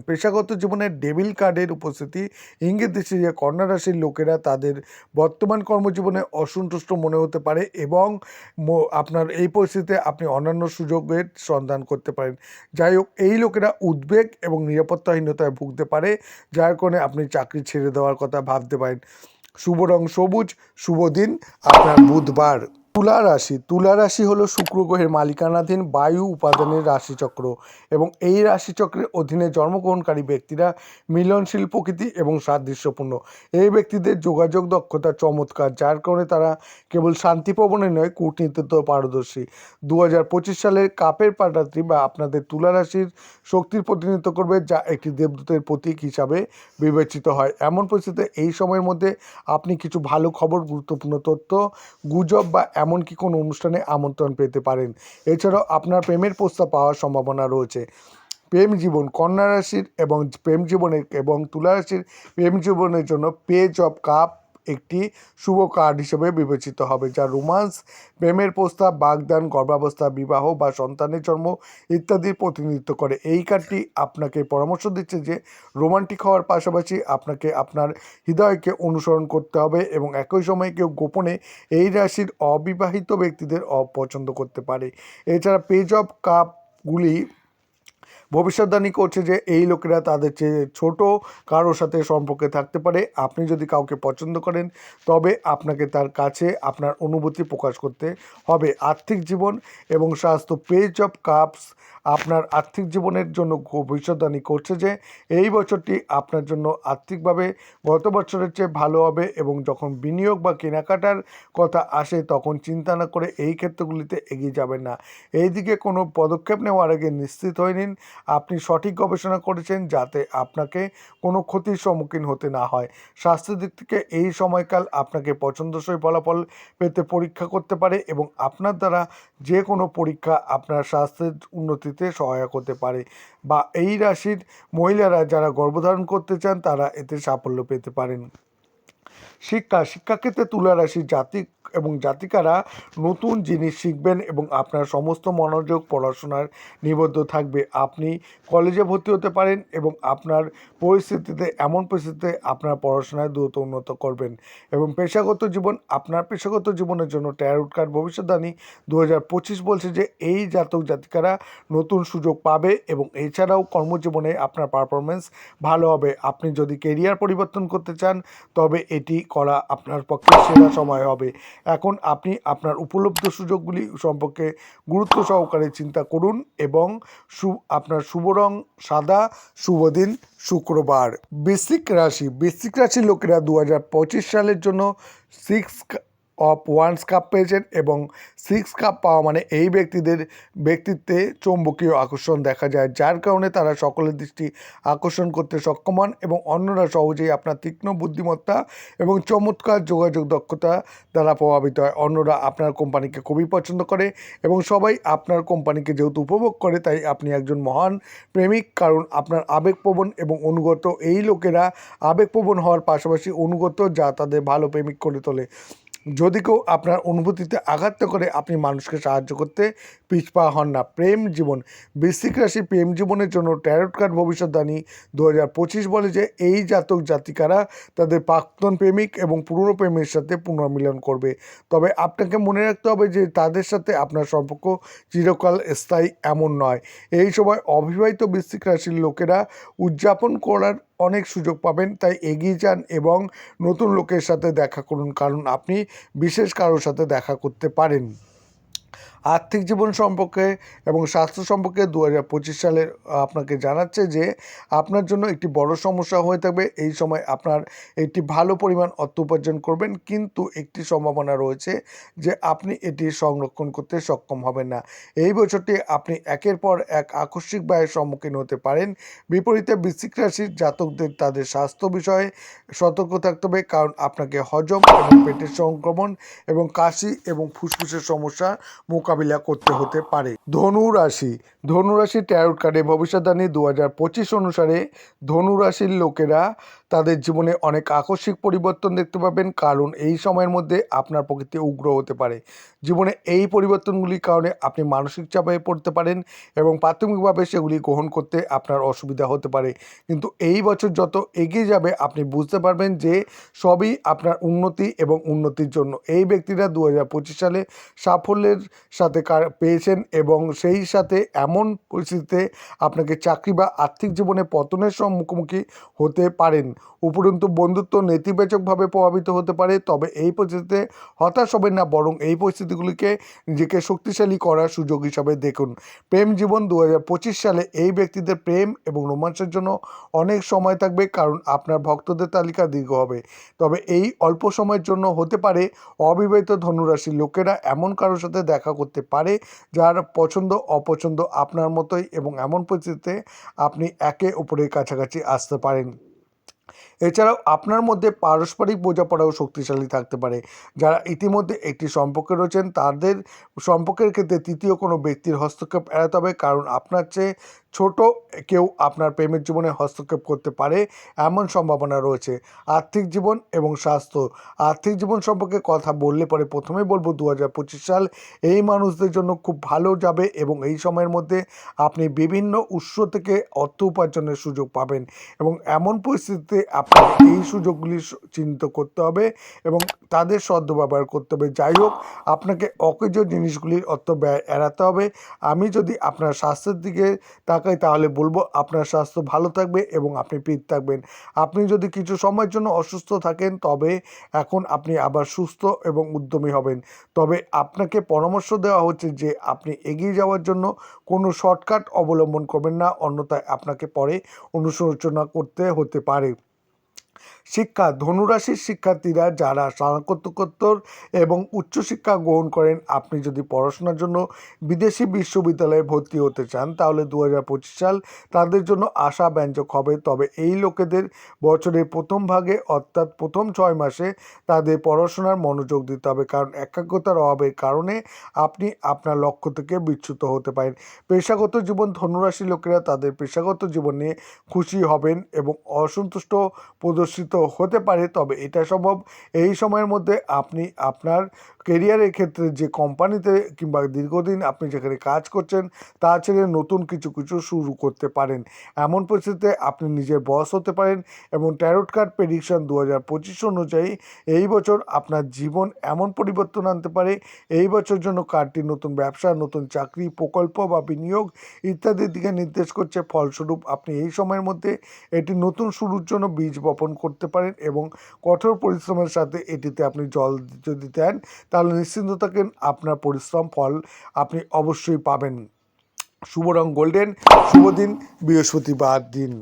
পেশাগত জীবনের ডেভিল কার্ডের উপস্থিতি ইঙ্গিত দিচ্ছে যে কন্যা রাশির লোকেরা তাদের বর্তমান কর্মজীবনে অসন্তুষ্ট মনে হতে পারে এবং আপনার এই পরিস্থিতিতে আপনি অন্যান্য সুযোগের সন্ধান করতে পারেন। যাই হোক, এই লোকেরা উদ্বেগ এবং নিরাপত্তাহীনতায় ভুগতে পারে, যার কারণে আপনি চাকরি ছেড়ে দেওয়ার কথা ভাবতে পারেন। শুভ রং সবুজ, শুভ দিন আপনার বুধবার। তুলা রাশি হলো শুক্র গ্রহের মালিকানাধীন বায়ু উপাদানের রাশিচক্র এবং এই রাশিচক্রের অধীনে জন্মগ্রহণকারী ব্যক্তিরা মিলনশীল প্রকৃতি এবং সাদৃশ্যপূর্ণ। এই ব্যক্তিদের যোগাযোগ দক্ষতা চমৎকার, যার কারণে তারা কেবল শান্তিপ্রবণে নয় কূটনীতিতেও পারদর্শী। 2025 সালের কাপের পাঠাত্রী বা আপনাদের তুলা রাশির শক্তির প্রতিনিধিত্ব করবে, যা একটি দেবদূতের প্রতীক হিসাবে বিবেচিত হয়। এমন পরিস্থিতিতে এই সময়ের মধ্যে আপনি কিছু ভালো খবর, গুরুত্বপূর্ণ তথ্য, গুজব বা এমনকি কোনো অনুষ্ঠানে আমন্ত্রণ পেতে পারেন। এছাড়াও আপনার প্রেমের প্রস্তাব পাওয়ার সম্ভাবনা রয়েছে। প্রেম জীবন, কন্যা রাশির এবং তুলা রাশির প্রেম জীবনের জন্য পেজ অফ কাপ একটি শুভ কার্ড হিসেবে বিবেচিত হবে, যা রোমান্স, প্রেমের প্রস্তাব, বাগদান, গর্ভাবস্থা, বিবাহ বা সন্তানের জন্ম ইত্যাদির প্রতিনিধিত্ব করে। এই কার্ডটি আপনাকে পরামর্শ দিচ্ছে যে রোমান্টিক হওয়ার পাশাপাশি আপনাকে আপনার হৃদয়কে অনুসরণ করতে হবে এবং একই সময়ে কেউ গোপনে এই রাশির অবিবাহিত ব্যক্তিদের অপছন্দ করতে পারে। এছাড়া পেজ অফ কাপগুলি ভবিষ্যদ্বাণী করছে যে এই লোকেরা তাদের চেয়ে ছোট কারোর সাথে সম্পর্কে থাকতে পারে। আপনি যদি কাউকে পছন্দ করেন, তবে আপনাকে তার কাছে আপনার অনুভূতি প্রকাশ করতে হবে। আর্থিক জীবন এবং স্বাস্থ্য, পেজ অফ কাপস আপনার আর্থিক জীবনের জন্য ভবিষ্যদ্বাণী করছে যে এই বছরটি আপনার জন্য আর্থিকভাবে গত বছরের চেয়ে ভালো হবে এবং যখন বিনিয়োগ বা কেনাকাটার কথা আসে তখন চিন্তা না করে এই ক্ষেত্রগুলিতে এগিয়ে যাবেন না। এই দিকে কোনো পদক্ষেপ নেওয়ার আগে নিশ্চিত হয়ে নিন আপনি সঠিক গবেষণা করেছেন, যাতে আপনাকে কোনো ক্ষতির সম্মুখীন হতে না হয়। স্বাস্থ্যের দিক থেকে এই সময়কাল আপনাকে পছন্দসই ফলাফল পেতে পরীক্ষা করতে পারে এবং আপনার দ্বারা যে কোনো পরীক্ষা আপনার স্বাস্থ্যের উন্নতিতে সহায়ক হতে পারে, বা এই রাশির মহিলারা যারা গর্ভধারণ করতে চান তারা এতে সাফল্য পেতে পারেন। শিক্ষাক্ষেত্রে তুলা রাশির জাতিকারা নতুন জিনিস শিখবেন এবং আপনার সমস্ত মনোযোগ পড়াশোনার নিবদ্ধ থাকবে। আপনি কলেজে ভর্তি হতে পারেন এবং আপনার এমন পরিস্থিতিতে আপনার পড়াশোনায় দ্রুত উন্নত করবেন। এবং আপনার পেশাগত জীবনের জন্য ট্যারোট কার্ড ভবিষ্যদ্বাণী 2025 বলছে যে এই জাতক জাতিকারা নতুন সুযোগ পাবে এবং এছাড়াও কর্মজীবনে আপনার পারফরমেন্স ভালো হবে। আপনি যদি কেরিয়ার পরিবর্তন করতে চান, তবে এটি করা আপনার পক্ষে সেরা সময় হবে। এখন আপনি আপনার উপলব্ধ সুযোগগুলি সম্পর্কে গুরুত্ব সহকারে চিন্তা করুন এবং আপনার শুভ রং সাদা, শুভ দিন শুক্রবার। বৃশ্চিক রাশির লোকেরা 2025 সালের জন্য 6 অফ ওয়ান্স কাপ পেয়েছেন এবং 6 কাপ পাওয়া মানে এই ব্যক্তিত্বে চৌম্বকীয় আকর্ষণ দেখা যায়, যার কারণে তারা সকলের দৃষ্টি আকর্ষণ করতে সক্ষম হন এবং অন্যরা সহজেই আপনার তীক্ষ্ণ বুদ্ধিমত্তা এবং চমৎকার যোগাযোগ দক্ষতা দ্বারা প্রভাবিত হয়। অন্যরা আপনার কোম্পানিকে খুবই পছন্দ করে এবং সবাই আপনার কোম্পানিকে যেহেতু উপভোগ করে, তাই আপনি একজন মহান প্রেমিক, কারণ আপনার আবেগপ্রবণ এবং অনুগত। এই লোকেরা আবেগপ্রবণ হওয়ার পাশাপাশি অনুগত, যা তাদের ভালো প্রেমিক করে তোলে। যদি কেউ আপনার অনুভূতিতে আঘাত করে আপনি মানুষকে সাহায্য করতে পিছপা হন না। প্রেম জীবন, বৃশ্চিক রাশি প্রেম জীবনের জন্য ট্যারোট কার্ড ভবিষ্যদ্বাণী 2025 বলে যে এই জাতক জাতিকারা তাদের প্রাক্তন প্রেমিক এবং পুরনো প্রেমের সাথে পুনর্মিলন করবে। তবে আপনাকে মনে রাখতে হবে যে তাদের সাথে আপনার সম্পর্ক চিরকাল স্থায়ী এমন নয়। এই সময় অবিবাহিত বৃশ্চিক রাশির লোকেরা উদযাপন করার অনেক সুযোগ পাবেন, তাই এগিয়ে যান এবং নতুন লোকের সাথে দেখা করুন, কারণ আপনি বিশেষ কারোর সাথে দেখা করতে পারেন। আর্থিক জীবন সম্পর্কে এবং স্বাস্থ্য সম্পর্কে 2025 সালের আপনাকে জানাচ্ছে যে আপনার জন্য একটি বড় সমস্যা হয়ে থাকবে। এই সময় আপনার একটি ভালো পরিমাণ অর্থ উপার্জন করবেন, কিন্তু একটি সম্ভাবনা রয়েছে যে আপনি এটি সংরক্ষণ করতে সক্ষম হবেন না। এই বছরটি আপনি একের পর এক আকস্মিক ব্যয়ের সম্মুখীন হতে পারেন। বিপরীতে বৃশ্চিক রাশির জাতকদের তাদের স্বাস্থ্য বিষয়ে সতর্ক থাকতে হবে, কারণ আপনাকে হজম এবং পেটের সংক্রমণ এবং কাশি এবং ফুসফুসের সমস্যা মোকাবিলা করতে হতে পারে। ধনুরাশি ট্যারোট কার্ডে ভবিষ্যদ্বাণী 2025 অনুসারে ধনুরাশির লোকেরা তাদের জীবনে অনেক আকস্মিক পরিবর্তন দেখতে পাবেন, কারণ এই সময়ের মধ্যে আপনার প্রকৃতি উগ্র হতে পারে। জীবনে এই পরিবর্তনগুলির কারণে আপনি মানসিক চাপে পড়তে পারেন এবং প্রাথমিকভাবে সেগুলি গ্রহণ করতে আপনার অসুবিধা হতে পারে, কিন্তু এই বছর যত এগিয়ে যাবে আপনি বুঝতে পারবেন যে সবই আপনার উন্নতি এবং উন্নতির জন্য। এই ব্যক্তিরা 2025 সালে সাফল্যের সাথে পেয়েছেন এবং সেই সাথে এমন পরিস্থিতিতে আপনাকে চাকরি বা আর্থিক জীবনে পতনের মুখোমুখি হতে পারেন। উপরন্তু বন্ধুত্ব নেতিবাচকভাবে প্রভাবিত হতে পারে, তবে এই পরিস্থিতিতে হতাশ হবেন না, বরং এই পরিস্থিতিগুলিকে নিজেকে শক্তিশালী করার সুযোগ হিসাবে দেখুন। প্রেম জীবন 2025 সালে এই ব্যক্তিদের প্রেম এবং রোমাঞ্চের জন্য অনেক সময় থাকবে, কারণ আপনার ভক্তদের তালিকা দীর্ঘ হবে। তবে এই অল্প সময়ের জন্য হতে পারে। অবিবাহিত ধনুরাশির লোকেরা এমন কারোর সাথে দেখা করতে পারে যার পছন্দ অপছন্দ আপনার মতোই, এবং এমন পরিস্থিতিতে আপনি একে অপরের কাছাকাছি আসতে পারেন। এছাড়াও আপনার মধ্যে পারস্পরিক বোঝাপড়াও শক্তিশালী থাকতে পারে। যারা ইতিমধ্যে একটি সম্পর্কে রয়েছেন তাদের সম্পর্কের ক্ষেত্রে তৃতীয় কোনো ব্যক্তির হস্তক্ষেপ এড়াতে হবে, কারণ আপনার চেয়ে ছোট কেউ আপনার প্রেমের জীবনে হস্তক্ষেপ করতে পারে এমন সম্ভাবনা রয়েছে। আর্থিক জীবন এবং স্বাস্থ্য, আর্থিক জীবন সম্পর্কে কথা বললে পরে প্রথমেই বলবো 2025 সাল এই মানুষদের জন্য খুব ভালো যাবে এবং এই সময়ের মধ্যে আপনি বিভিন্ন উৎস থেকে অর্থ উপার্জনের সুযোগ পাবেন, এবং এমন পরিস্থিতিতে আপনাকে এই সুযোগগুলি চিহ্নিত করতে হবে এবং তাদের সদ্ব্যবহার করতে হবে। যাই হোক, আপনাকে অকেজ জিনিসগুলির অর্থ ব্যয় এড়াতে হবে। আমি যদি আপনার স্বাস্থ্যের দিকে তাকাই তাহলে বলবো আপনার স্বাস্থ্য ভালো থাকবে এবং আপনি ফিট থাকবেন। আপনি যদি কিছু সময়ের জন্য অসুস্থ থাকেন তবে এখন আপনি আবার সুস্থ এবং উদ্যমী হবেন। তবে আপনাকে পরামর্শ দেওয়া হচ্ছে যে আপনি এগিয়ে যাওয়ার জন্য কোনো শর্টকাট অবলম্বন করবেন না, অন্যথায় আপনাকে পরে অনুশোচনা করতে হতে পারে। শিক্ষা, ধনুরাশির শিক্ষার্থীরা যারা স্নাতকোত্তর এবং উচ্চশিক্ষা গ্রহণ করেন, আপনি যদি পড়াশোনার জন্য বিদেশি বিশ্ববিদ্যালয়ে ভর্তি হতে চান তাহলে 2025 সাল তাদের জন্য আশাব্যঞ্জক হবে। তবে এই লোকেদের বছরের প্রথম ভাগে অর্থাৎ প্রথম 6 মাসে তাদের পড়াশোনার মনোযোগ দিতে হবে, কারণ একাগ্রতার অভাবের কারণে আপনি আপনার লক্ষ্য থেকে বিচ্যুত হতে পারেন। পেশাগত জীবন, ধনুরাশি লোকেরা তাদের পেশাগত জীবন নিয়ে খুশি হবেন এবং অসন্তুষ্ট প্রদর্শিত হতে পারে, তবে এটা সম্ভব এই সময়ের মধ্যে আপনি আপনার কেরিয়ারের ক্ষেত্রে যে কোম্পানিতে কিংবা দীর্ঘদিন আপনি যেখানে কাজ করছেন তা ছেড়ে নতুন কিছু কিছু শুরু করতে পারেন। এমন পরিস্থিতিতে আপনি নিজের বস হতে পারেন এবং ট্যারোট কার্ড প্রেডিকশন 2025 অনুযায়ী এই বছর আপনার জীবন এমন পরিবর্তন আনতে পারে। এই বছর জন্য কার্ডটি নতুন ব্যবসা, নতুন চাকরি, প্রকল্প বা বিনিয়োগ ইত্যাদির দিকে নির্দেশ করছে। ফলস্বরূপ আপনি এই সময়ের মধ্যে এটি নতুন শুরুর জন্য বীজ বপন করতে পারেন এবং কঠোর পরিশ্রমের সাথে এটিতে আপনি জল যদি দেন তাহলে নিশ্চিন্ত থাকেন আপনার পরিশ্রম ফল আপনি অবশ্যই পাবেন। শুভ রং গোল্ডেন, শুভ দিন বৃহস্পতিবার দিন।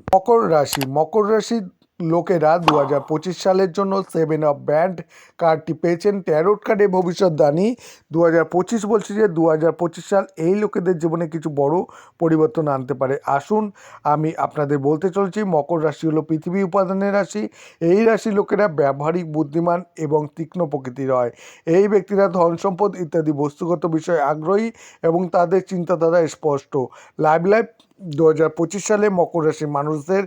মকর রাশির লোকেরা 2025 সালের জন্য 7 অফ ব্যান্ড কার্ডটি পেয়েছেন। ট্যারোট কার্ডে ভবিষ্যদ্বাণী 2025 বলছে যে 2025 সাল এই লোকেদের জীবনে কিছু বড় পরিবর্তন আনতে পারে। আসুন আমি আপনাদের বলতে চলছি, মকর রাশি হলো পৃথিবী উপাদানের রাশি। এই রাশি লোকেরা ব্যবহারিক, বুদ্ধিমান এবং তীক্ষ্ণ প্রকৃতির হয়। এই ব্যক্তিরা ধন সম্পদ ইত্যাদি বস্তুগত বিষয়ে আগ্রহী এবং তাদের চিন্তাধারা স্পষ্ট। লাইফ 2025 সালে মকর রাশির মানুষদের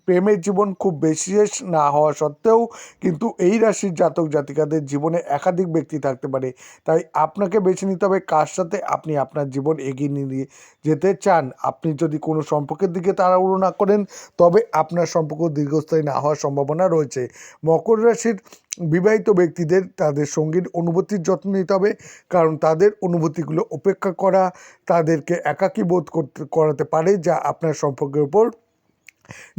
প্রেমের জীবন খুব বিশেষ না হওয়া সত্ত্বেও কিন্তু এই রাশির জাতক জাতিকাদের জীবনে একাধিক ব্যক্তি থাকতে পারে। তাই আপনাকে বেছে নিতে হবে কার সাথে আপনি আপনার জীবন এগিয়ে নিয়ে যেতে চান। আপনি যদি কোনো সম্পর্কের দিকে তাড়াহুড়ো না করেন তবে আপনার সম্পর্ক দীর্ঘস্থায়ী না হওয়ার সম্ভাবনা রয়েছে। মকর রাশির বিবাহিত ব্যক্তিদের তাদের সঙ্গীর অনুভূতির যত্ন নিতে হবে, কারণ তাদের অনুভূতিগুলো উপেক্ষা করা তাদেরকে একাকী বোধ করাতে পারে, যা আপনার সম্পর্কের উপর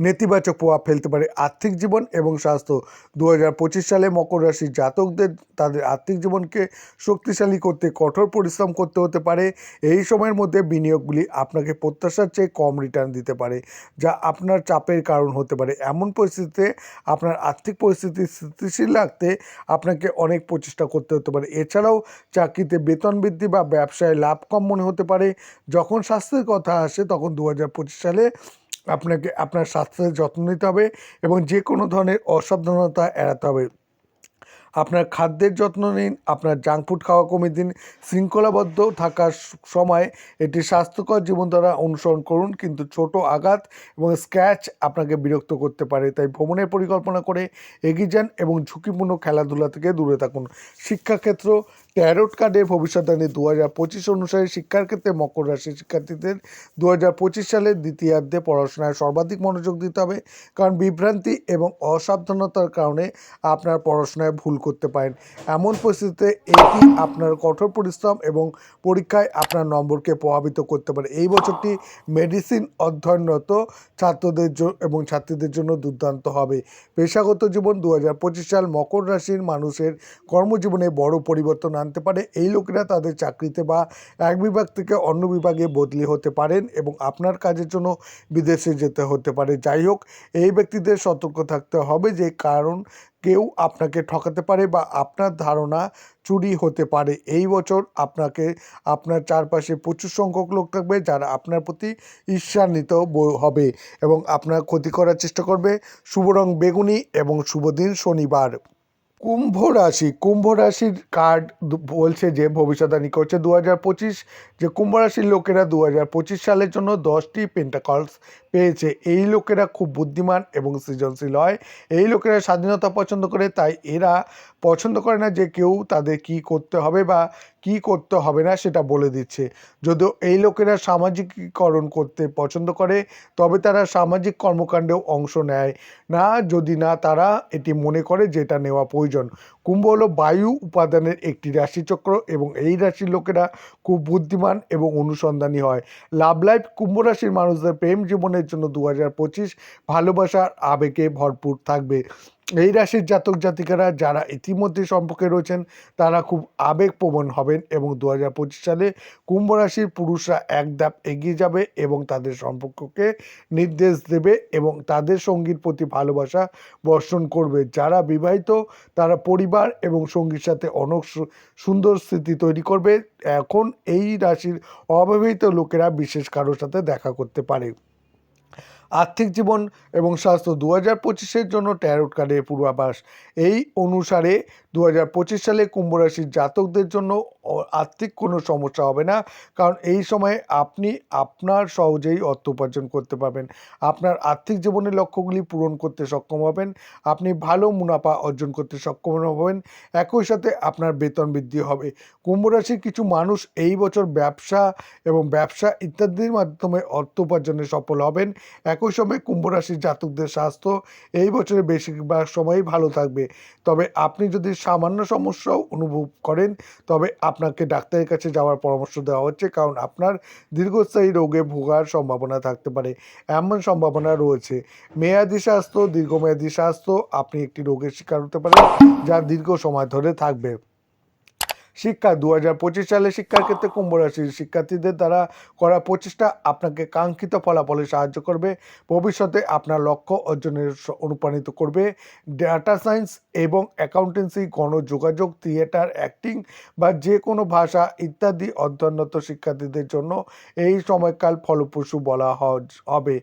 নেতিবাচক প্রভাব ফেলতে পারে। আর্থিক জীবন এবং স্বাস্থ্য 2025 সালে মকর রাশির জাতকদের তাদের আর্থিক জীবনকে শক্তিশালী করতে কঠোর পরিশ্রম করতে হতে পারে। এই সময়ের মধ্যে বিনিয়োগগুলি আপনাকে প্রত্যাশার চেয়ে কম রিটার্ন দিতে পারে, যা আপনার চাপের কারণ হতে পারে। এমন পরিস্থিতিতে আপনার আর্থিক পরিস্থিতি স্থিতিশীল রাখতে আপনাকে অনেক প্রচেষ্টা করতে হতে পারে। এছাড়াও চাকরিতে বেতন বৃদ্ধি বা ব্যবসায় লাভ কম মনে হতে পারে। যখন স্বাস্থ্যের কথা আসে তখন 2025 সালে আপনাকে আপনার স্বাস্থ্যের যত্ন নিতে হবে এবং যে কোনো ধরনের অসাবধানতা এড়াতে হবে। আপনার খাদ্যের যত্ন নিন, আপনার জাঙ্ক ফুড খাওয়া কমিয়ে দিন। শৃঙ্খলাবদ্ধ থাকার সময় একটি স্বাস্থ্যকর জীবনধারা অনুসরণ করুন, কিন্তু ছোট আঘাত এবং স্ক্র্যাচ আপনাকে বিরক্ত করতে পারে। তাই ভ্রমণের পরিকল্পনা করে এগিয়ে যান এবং ঝুঁকিপূর্ণ খেলাধুলা থেকে দূরে থাকুন। শিক্ষাক্ষেত্র ট্যারোট কার্ডের ভবিষ্যদ্বাণী 2025 অনুসারে শিক্ষার ক্ষেত্রে মকর রাশির শিক্ষার্থীদের 2025 সালের দ্বিতীয়ার্ধে পড়াশোনায় সর্বাধিক মনোযোগ দিতে হবে, কারণ বিভ্রান্তি এবং অসাবধানতার কারণে আপনার পড়াশোনায় ভুল করতে পারেন। এমন পরিস্থিতিতে এটি আপনার কঠোর পরিশ্রম এবং পরীক্ষায় আপনার নম্বরকে প্রভাবিত করতে পারে। এই বছরটি মেডিসিন অধ্যয়নরত ছাত্রদের এবং ছাত্রীদের জন্য দুর্দান্ত হবে। পেশাগত জীবন 2025 সাল মকর রাশির মানুষের কর্মজীবনে বড় পরিবর্তন আনতে পারে। এই লোকেরা তাদের চাকরিতে বা এক বিভাগ থেকে অন্য বিভাগে বদলি হতে পারেন এবং আপনার কাজের জন্য বিদেশে যেতে হতে পারে। যাই হোক, এই ব্যক্তিদের সতর্ক থাকতে হবে, যে কারণ কেউ আপনাকে ঠকাতে পারে বা আপনার ধারণা চুরি হতে পারে। এই বছর আপনাকে আপনার চারপাশে প্রচুর সংখ্যক লোক থাকবে যারা আপনার প্রতি ঈর্ষান্বিত হবে এবং আপনার ক্ষতি করার চেষ্টা করবে। শুভ রং বেগুনি এবং শুভ দিন শনিবার। কুম্ভ রাশির কার্ড বলছে যে ভবিষ্যদ্বাণী করছে 2025 যে কুম্ভ রাশির লোকেরা 2025 সালের জন্য 10টি পেন্টাকলস পেয়েছে। এই লোকেরা খুব বুদ্ধিমান এবং সৃজনশীল হয়। এই লোকেরা স্বাধীনতা পছন্দ করে, তাই এরা পছন্দ করে না যে কেউ তাদের কি করতে হবে বা কি করতে হবে না সেটা বলে দিচ্ছে। যদিও এই লোকেরা সামাজিকীকরণ করতে পছন্দ করে, তবে তারা সামাজিক কর্মকাণ্ডেও অংশ নেয় না যদি না তারা এটি মনে করে যে এটা নেওয়া প্রয়োজন। কুম্ভ হলো বায়ু উপাদানের একটি রাশিচক্র এবং এই রাশির লোকেরা খুব বুদ্ধিমান এবং অনুসন্ধানী হয়। লাভ লাইফ কুম্ভ রাশির মানুষদের প্রেম জীবনের জন্য 2025 ভালোবাসার আবেগে ভরপুর থাকবে। এই রাশির জাতক জাতিকারা যারা ইতিমধ্যে সম্পর্কে রয়েছেন তারা খুব আবেগপ্রবণ হবেন এবং 2025 সালে কুম্ভ রাশির পুরুষরা এক ধাপ এগিয়ে যাবে এবং তাদের সম্পর্ককে নির্দেশ দেবে এবং তাদের সঙ্গীর প্রতি ভালোবাসা বর্ষণ করবে। যারা বিবাহিত তারা পরিবার এবং সঙ্গীর সাথে অনেক সুন্দর স্মৃতি তৈরি করবে। এখন এই রাশির অবিবাহিত লোকেরা বিশেষ কারোর সাথে দেখা করতে পারে। আর্থিক জীবন এবং স্বাস্থ্য 2025-এর জন্য ট্যারোট কার্ডের পূর্বাভাস। এই অনুসারে 2025 সালে কুম্ভ রাশির জাতকদের জন্য আর্থিক কোনো সমস্যা হবে না, কারণ এই সময়ে আপনি আপনার সহজেই অর্থ উপার্জন করতে পারবেন। আপনার আর্থিক জীবনের লক্ষ্যগুলি পূরণ করতে সক্ষম হবেন। আপনি ভালো মুনাফা অর্জন করতে সক্ষম হবেন। একই সাথে আপনার বেতন বৃদ্ধি হবে। কুম্ভ রাশির কিছু মানুষ এই বছর ব্যবসা ইত্যাদির মাধ্যমে অর্থ উপার্জনে সফল হবেন। একই সময় কুম্ভ রাশির জাতকদের স্বাস্থ্য এই বছরে বেশিরভাগ সময়ই ভালো থাকবে, তবে আপনি যদি সামান্য সমস্যাও অনুভব করেন তবে আপনাকে ডাক্তারের কাছে যাওয়ার পরামর্শ দেওয়া হচ্ছে, কারণ আপনার দীর্ঘস্থায়ী রোগে ভোগার সম্ভাবনা থাকতে পারে। এমন সম্ভাবনা রয়েছে। মেয়াদি স্বাস্থ্য দীর্ঘমেয়াদী স্বাস্থ্য আপনি একটি রোগের শিকার হতে পারেন যা দীর্ঘ সময় ধরে থাকবে। শিক্ষা 2025 সালে শিক্ষার ক্ষেত্রে কুম্ভ রাশির শিক্ষার্থীদের দ্বারা করা প্রচেষ্টা আপনাকে কাঙ্ক্ষিত ফলাফলে সাহায্য করবে। ভবিষ্যতে আপনার লক্ষ্য অর্জনের অনুপ্রাণিত করবে। ডেটা সায়েন্স এবং অ্যাকাউন্টেন্সি, গণযোগাযোগ, থিয়েটার, অ্যাক্টিং বা যে কোনো ভাষা ইত্যাদি অধ্যয়নরত শিক্ষার্থীদের জন্য এই সময়কাল ফলপ্রসূ বলা হবে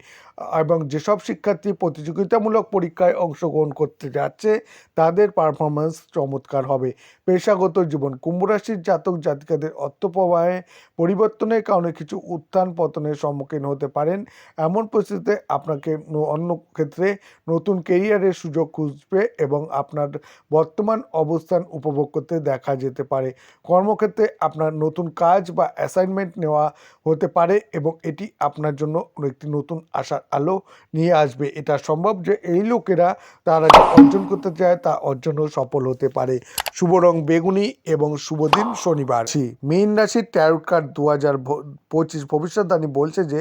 এবং যেসব শিক্ষার্থী প্রতিযোগিতামূলক পরীক্ষায় অংশগ্রহণ করতে যাচ্ছে তাদের পারফরমেন্স চমৎকার হবে। পেশাগত জীবন কুম্ভ রাশির জাতক জাতিকাদের অর্থ প্রবাহে পরিবর্তনের কারণে কিছু উত্থান পতনের সম্মুখীন হতে পারেন। এমন পরিস্থিতিতে আপনাকে অন্য ক্ষেত্রে নতুন কেরিয়ারের সুযোগ খুঁজবে এবং আপনার বর্তমান অবস্থান উপভোগ করতে দেখা যেতে পারে। কর্মক্ষেত্রে আপনার নতুন কাজ বা অ্যাসাইনমেন্ট নেওয়া হতে পারে এবং এটি আপনার জন্য একটি নতুন আশার আলো নিয়ে আসবে। এটা সম্ভব যে এই লোকেরা তারা যা অর্জন করতে চায় তা অর্জনেও সফল হতে পারে। শুভ রং বেগুনি এবং শুভ দিন শনিবার। মীন রাশির ট্যারোট কার্ড 2025 ভবিষ্যৎবাণী বলছে যে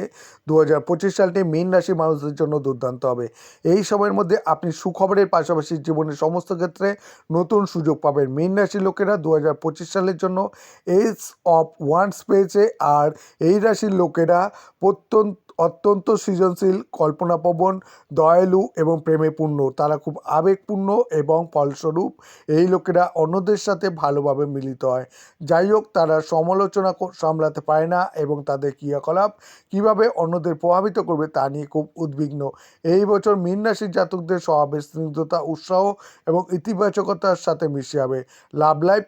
2025 সালটি মীন রাশির মানুষদের জন্য দুর্দান্ত হবে। এই সময়ের মধ্যে আপনি সুখবরের পাশাপাশি জীবনের সমস্ত ক্ষেত্রে নতুন সুযোগ পাবেন। মীন রাশির লোকেরা 2025 সালের জন্য এস অফ ওয়ান্ডস পেয়েছে, আর এই রাশির লোকেরা অত্যন্ত সৃজনশীল, কল্পনাপ্রবণ, দয়ালু এবং প্রেমে পূর্ণ। তারা খুব আবেগপূর্ণ এবং ফলস্বরূপ এই লোকেরা অন্যদের সাথে ভালোভাবে মিলিত হয়। যাই হোক, তারা সমালোচনা সামলাতে পারে না এবং তাদের ক্রিয়াকলাপ কীভাবে অন্যদের প্রভাবিত করবে তা নিয়ে খুব উদ্বিগ্ন। এই বছর মীন রাশির জাতকদের স্বভাবের স্নিগ্ধতা, উৎসাহ এবং ইতিবাচকতার সাথে মিশে যাবে। লাভ লাইফ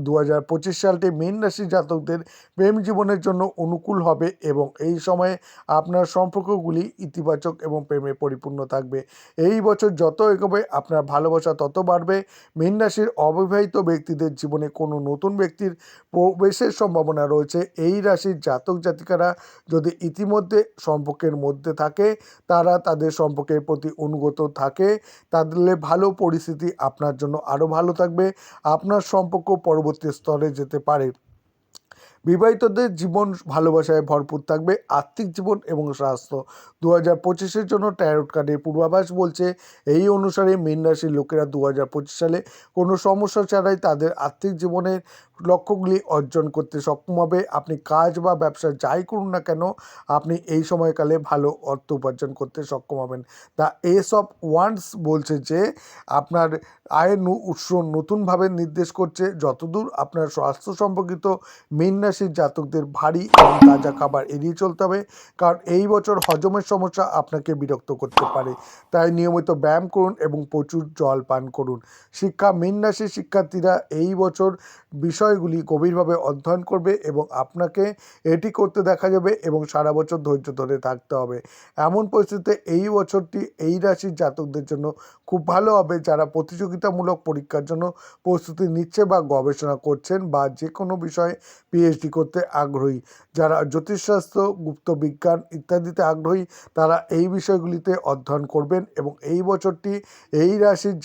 2025 সালটি মীন রাশির জাতকদের প্রেম জীবনের জন্য অনুকূল হবে এবং এই সময়ে আপনার সম্পর্কগুলি ইতিবাচক এবং প্রেমে পরিপূর্ণ থাকবে। এই বছর যত এগোবে আপনার ভালোবাসা তত বাড়বে। মীন রাশির অবিবাহিত ব্যক্তিদের জীবনে কোনো নতুন ব্যক্তির প্রবেশের সম্ভাবনা রয়েছে। এই রাশির জাতক জাতিকারা যদি ইতিমধ্যে সম্পর্কের মধ্যে থাকে, তারা তাদের সম্পর্কের প্রতি অনুগত থাকে, তাহলে ভালো পরিস্থিতি আপনার জন্য আরও ভালো থাকবে। আপনার সম্পর্ক পরবর্তী স্তরে যেতে পারে। বিবাহিতদের জীবন ভালোবাসায় ভরপুর থাকবে। আর্থিক জীবন এবং স্বাস্থ্য 2025-এর জন্য ট্যারোট কার্ডের পূর্বাভাস বলছে, এই অনুসারে মীন রাশির লোকেরা 2025 সালে কোনো সমস্যা ছাড়াই তাদের আর্থিক জীবনের লক্ষ্যগুলি অর্জন করতে সক্ষম হবে। আপনি কাজ বা ব্যবসা যাই করুন না কেন, আপনি এই সময়কালে ভালো অর্থ উপার্জন করতে সক্ষম হবেন। দ্য এস অফ ওয়ান্ডস বলছে যে আপনার আয়ের উৎস নতুনভাবে নির্দেশ করছে। যতদূর আপনার স্বাস্থ্য সম্পর্কিত মীন রাশির জাতকদের ভারী এবং তাজা খাবার এড়িয়ে চলতে হবে, কারণ এই বছর হজমের সমস্যা আপনাকে বিরক্ত করতে পারে। তাই নিয়মিত ব্যায়াম করুন এবং প্রচুর জল পান করুন। শিক্ষা, মীন রাশির শিক্ষার্থীরা এই বছর বিষয়গুলি গভীরভাবে অধ্যয়ন করবে এবং আপনাকে এটি করতে দেখা যাবে এবং সারা বছর ধৈর্য ধরে থাকতে হবে। এমন পরিস্থিতিতে এই বছরটি এই রাশির জাতকদের জন্য খুব ভালো হবে যারা প্রতিযোগিতামূলক পরীক্ষার জন্য প্রস্তুতি নিচ্ছে বা গবেষণা করছেন বা যে কোনো বিষয়ে পিএইচডি করতে আগ্রহী। যারা জ্যোতিষশাস্ত্র, গুপ্ত বিজ্ঞান ইত্যাদিতে আগ্রহী, তারা এই বিষয়গুলিতে অধ্যয়ন করবেন এবং এই বছরটি এই রাশির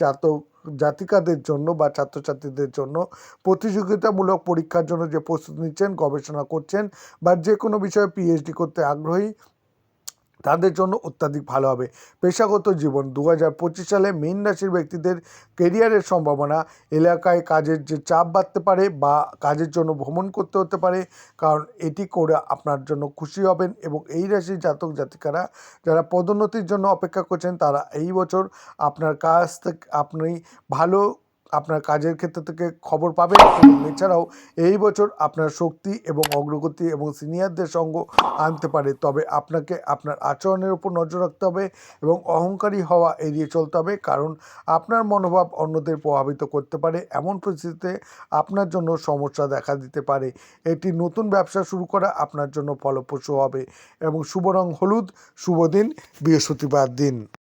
জাতিকাদের জন্য বা ছাত্রছাত্রীদের জন্য প্রতিযোগিতামূলক পরীক্ষার জন্য যে প্রস্তুতি নিচ্ছেন, গবেষণা করছেন বা যে কোনো বিষয়ে পিএইচডি করতে আগ্রহী, তাদের জন্য অত্যাধিক ভালো হবে। পেশাগত জীবন 2025 সালে মীন রাশির ব্যক্তিদের কেরিয়ারের সম্ভাবনা, এলাকায় কাজের যে চাপ বাড়তে পারে বা কাজের জন্য ভ্রমণ করতে হতে পারে, কারণ এটি করে আপনার জন্য খুশি হবেন এবং এই রাশির জাতক জাতিকারা যারা পদোন্নতির জন্য অপেক্ষা করছেন, তারা এই বছর আপনার কাজ থেকে আপনার কাজের ক্ষেত্র থেকে খবর পাবেন এবং এছাড়াও এই বছর আপনার শক্তি এবং অগ্রগতি এবং সিনিয়রদের সঙ্গ আনতে পারে। তবে আপনাকে আপনার আচরণের উপর নজর রাখতে হবে এবং অহংকারী হওয়া এড়িয়ে চলতে হবে, কারণ আপনার মনোভাব অন্যদের প্রভাবিত করতে পারে। এমন পরিস্থিতিতে আপনার জন্য সমস্যা দেখা দিতে পারে। এটি নতুন ব্যবসা শুরু করা আপনার জন্য ফলপ্রসূ হবে এবং শুভ রং হলুদ, শুভ দিন বৃহস্পতিবার দিন।